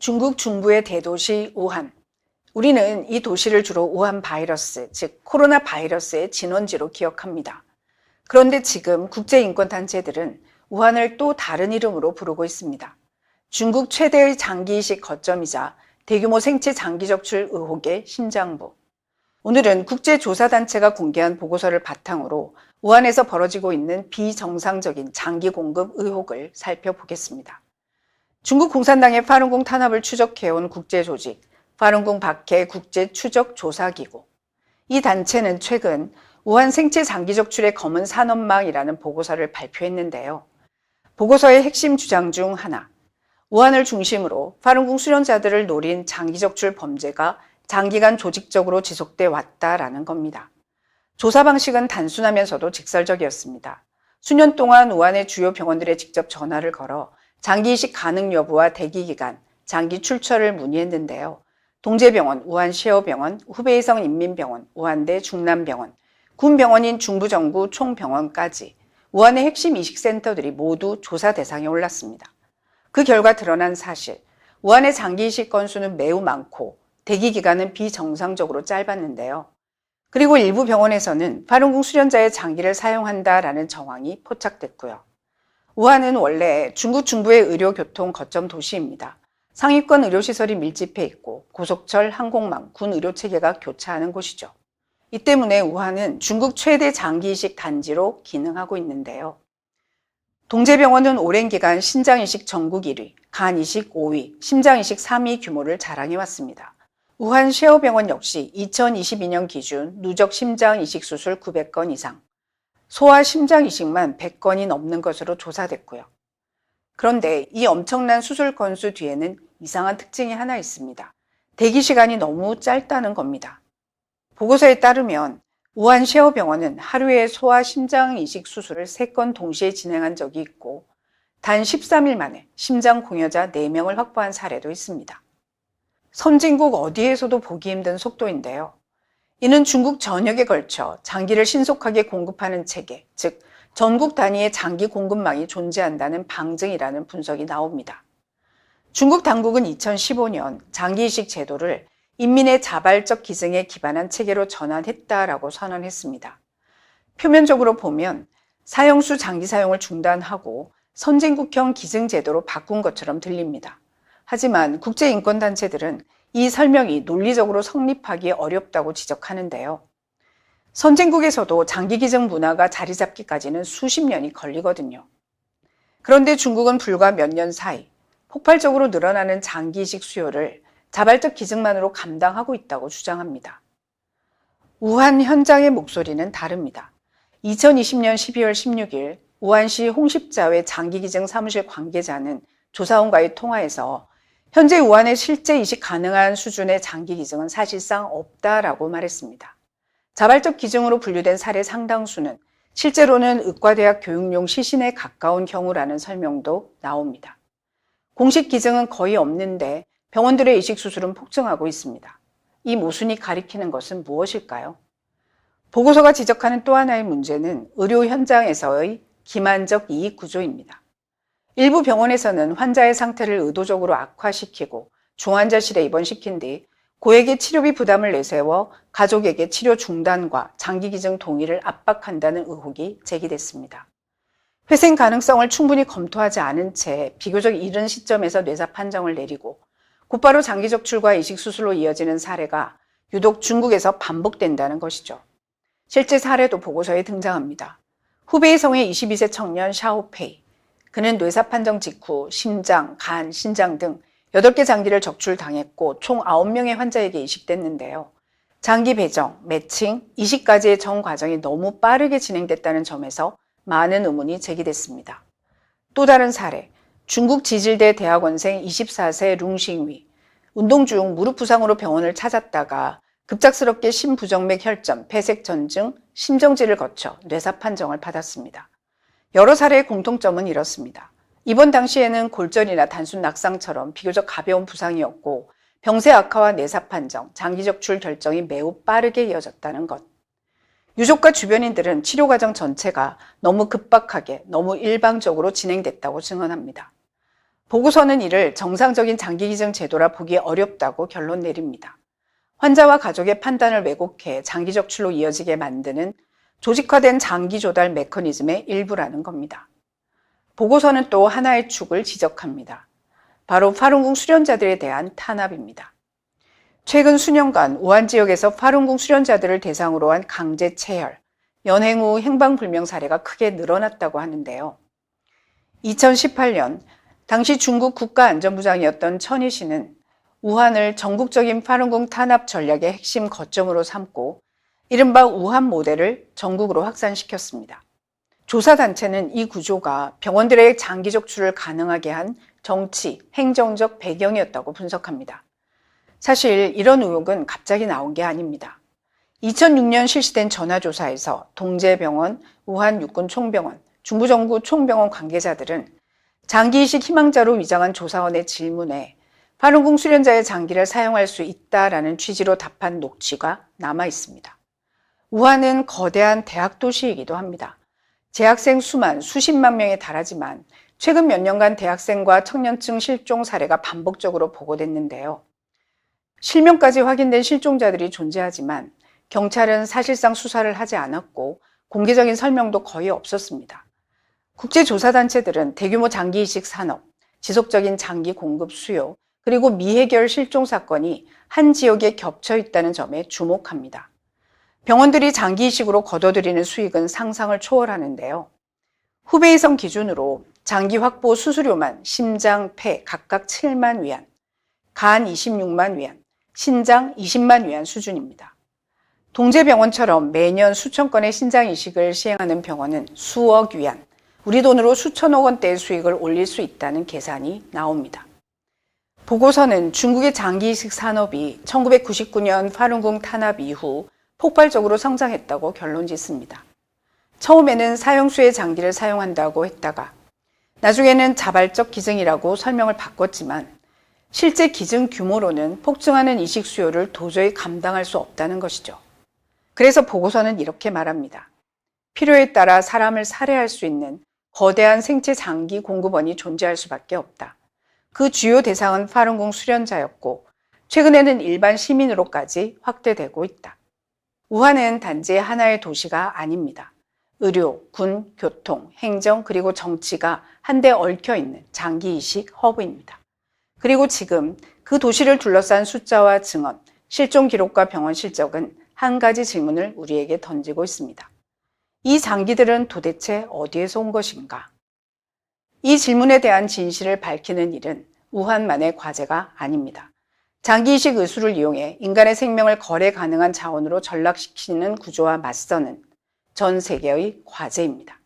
중국 중부의 대도시 우한. 우리는 이 도시를 주로 우한 바이러스, 즉 코로나 바이러스의 진원지로 기억합니다. 그런데 지금 국제인권단체들은 우한을 또 다른 이름으로 부르고 있습니다. 중국 최대의 장기 이식 거점이자 대규모 생체 장기 적출 의혹의 심장부. 오늘은 국제조사단체가 공개한 보고서를 바탕으로 우한에서 벌어지고 있는 비정상적인 장기 공급 의혹을 살펴보겠습니다. 중국 공산당의 파룬궁 탄압을 추적해온 국제조직 파룬궁 박해 국제추적조사기구. 이 단체는 최근 우한 생체 장기 적출의 검은 산업망이라는 보고서를 발표했는데요. 보고서의 핵심 주장 중 하나, 우한을 중심으로 파룬궁 수련자들을 노린 장기 적출 범죄가 장기간 조직적으로 지속돼 왔다라는 겁니다. 조사 방식은 단순하면서도 직설적이었습니다. 수년 동안 우한의 주요 병원들에 직접 전화를 걸어 장기 이식 가능 여부와 대기 기간, 장기 출처를 문의했는데요. 동제병원, 우한시어병원, 후베이성 인민병원, 우한대 중남병원, 군병원인 중부정부 총병원까지 우한의 핵심 이식센터들이 모두 조사 대상에 올랐습니다. 그 결과 드러난 사실, 우한의 장기 이식 건수는 매우 많고 대기 기간은 비정상적으로 짧았는데요. 그리고 일부 병원에서는 파룬궁 수련자의 장기를 사용한다라는 정황이 포착됐고요. 우한은 원래 중국 중부의 의료교통 거점 도시입니다. 상위권 의료시설이 밀집해 있고 고속철, 항공망, 군 의료체계가 교차하는 곳이죠. 이 때문에 우한은 중국 최대 장기 이식 단지로 기능하고 있는데요. 동제병원은 오랜 기간 신장 이식 전국 1위, 간 이식 5위, 심장 이식 3위 규모를 자랑해왔습니다. 우한 셰어병원 역시 2022년 기준 누적 심장 이식 수술 900건 이상, 소아 심장 이식만 100건이 넘는 것으로 조사됐고요. 그런데 이 엄청난 수술 건수 뒤에는 이상한 특징이 하나 있습니다. 대기 시간이 너무 짧다는 겁니다. 보고서에 따르면 우한 셰어병원은 하루에 소아 심장 이식 수술을 3건 동시에 진행한 적이 있고 단 13일 만에 심장 공여자 4명을 확보한 사례도 있습니다. 선진국 어디에서도 보기 힘든 속도인데요. 이는 중국 전역에 걸쳐 장기를 신속하게 공급하는 체계, 즉 전국 단위의 장기 공급망이 존재한다는 방증이라는 분석이 나옵니다. 중국 당국은 2015년 장기 이식 제도를 인민의 자발적 기증에 기반한 체계로 전환했다라고 선언했습니다. 표면적으로 보면 사형수 장기 사용을 중단하고 선진국형 기증 제도로 바꾼 것처럼 들립니다. 하지만 국제인권단체들은 이 설명이 논리적으로 성립하기 어렵다고 지적하는데요. 선진국에서도 장기 기증 문화가 자리 잡기까지는 수십 년이 걸리거든요. 그런데 중국은 불과 몇 년 사이 폭발적으로 늘어나는 장기 이식 수요를 자발적 기증만으로 감당하고 있다고 주장합니다. 우한 현장의 목소리는 다릅니다. 2020년 12월 16일 우한시 홍십자회 장기 기증 사무실 관계자는 조사원과의 통화에서 현재 우한의 실제 이식 가능한 수준의 장기 기증은 사실상 없다라고 말했습니다. 자발적 기증으로 분류된 사례 상당수는 실제로는 의과대학 교육용 시신에 가까운 경우라는 설명도 나옵니다. 공식 기증은 거의 없는데 병원들의 이식 수술은 폭증하고 있습니다. 이 모순이 가리키는 것은 무엇일까요? 보고서가 지적하는 또 하나의 문제는 의료 현장에서의 기만적 이익 구조입니다. 일부 병원에서는 환자의 상태를 의도적으로 악화시키고 중환자실에 입원시킨 뒤 고액의 치료비 부담을 내세워 가족에게 치료 중단과 장기 기증 동의를 압박한다는 의혹이 제기됐습니다. 회생 가능성을 충분히 검토하지 않은 채 비교적 이른 시점에서 뇌사 판정을 내리고 곧바로 장기 적출과 이식 수술로 이어지는 사례가 유독 중국에서 반복된다는 것이죠. 실제 사례도 보고서에 등장합니다. 후베이성의 22세 청년 샤오페이. 그는 뇌사 판정 직후 심장, 간, 신장 등 8개 장기를 적출당했고 총 9명의 환자에게 이식됐는데요. 장기 배정, 매칭, 이식까지의 전 과정이 너무 빠르게 진행됐다는 점에서 많은 의문이 제기됐습니다. 또 다른 사례, 중국 지질대 대학원생 24세 룽싱위. 운동 중 무릎 부상으로 병원을 찾았다가 급작스럽게 심부정맥 혈전, 폐색전증, 심정지를 거쳐 뇌사 판정을 받았습니다. 여러 사례의 공통점은 이렇습니다. 입원 당시에는 골절이나 단순 낙상처럼 비교적 가벼운 부상이었고 병세 악화와 뇌사 판정, 장기 적출 결정이 매우 빠르게 이어졌다는 것. 유족과 주변인들은 치료 과정 전체가 너무 급박하게, 너무 일방적으로 진행됐다고 증언합니다. 보고서는 이를 정상적인 장기기증 제도라 보기 어렵다고 결론 내립니다. 환자와 가족의 판단을 왜곡해 장기 적출로 이어지게 만드는 조직화된 장기 조달 메커니즘의 일부라는 겁니다. 보고서는 또 하나의 축을 지적합니다. 바로 파룬궁 수련자들에 대한 탄압입니다. 최근 수년간 우한 지역에서 파룬궁 수련자들을 대상으로 한 강제 체혈, 연행 후 행방불명 사례가 크게 늘어났다고 하는데요. 2018년 당시 중국 국가안전부장이었던 천희 씨는 우한을 전국적인 파룬궁 탄압 전략의 핵심 거점으로 삼고 이른바 우한 모델을 전국으로 확산시켰습니다. 조사단체는 이 구조가 병원들의 장기 적출을 가능하게 한 정치, 행정적 배경이었다고 분석합니다. 사실 이런 의혹은 갑자기 나온 게 아닙니다. 2006년 실시된 전화조사에서 동제병원, 우한육군총병원, 중부정부 총병원 관계자들은 장기이식 희망자로 위장한 조사원의 질문에 파룬궁 수련자의 장기를 사용할 수 있다라는 취지로 답한 녹취가 남아 있습니다. 우한은 거대한 대학 도시이기도 합니다. 재학생 수만 수십만 명에 달하지만 최근 몇 년간 대학생과 청년층 실종 사례가 반복적으로 보고됐는데요. 실명까지 확인된 실종자들이 존재하지만 경찰은 사실상 수사를 하지 않았고 공개적인 설명도 거의 없었습니다. 국제조사단체들은 대규모 장기이식 산업, 지속적인 장기 공급 수요, 그리고 미해결 실종 사건이 한 지역에 겹쳐 있다는 점에 주목합니다. 병원들이 장기이식으로 거둬들이는 수익은 상상을 초월하는데요. 후베이성 기준으로 장기 확보 수수료만 심장, 폐 각각 7만 위안, 간 26만 위안, 신장 20만 위안 수준입니다. 동제병원처럼 매년 수천 건의 신장 이식을 시행하는 병원은 수억 위안, 우리 돈으로 수천억 원대의 수익을 올릴 수 있다는 계산이 나옵니다. 보고서는 중국의 장기이식 산업이 1999년 파룬궁 탄압 이후 폭발적으로 성장했다고 결론 짓습니다. 처음에는 사형수의 장기를 사용한다고 했다가 나중에는 자발적 기증이라고 설명을 바꿨지만 실제 기증 규모로는 폭증하는 이식 수요를 도저히 감당할 수 없다는 것이죠. 그래서 보고서는 이렇게 말합니다. 필요에 따라 사람을 살해할 수 있는 거대한 생체 장기 공급원이 존재할 수밖에 없다. 그 주요 대상은 파룬궁 수련자였고 최근에는 일반 시민으로까지 확대되고 있다. 우한은 단지 하나의 도시가 아닙니다. 의료, 군, 교통, 행정 그리고 정치가 한데 얽혀 있는 장기이식 허브입니다. 그리고 지금 그 도시를 둘러싼 숫자와 증언, 실종 기록과 병원 실적은 한 가지 질문을 우리에게 던지고 있습니다. 이 장기들은 도대체 어디에서 온 것인가? 이 질문에 대한 진실을 밝히는 일은 우한만의 과제가 아닙니다. 장기이식 의술을 이용해 인간의 생명을 거래 가능한 자원으로 전락시키는 구조와 맞서는 전 세계의 과제입니다.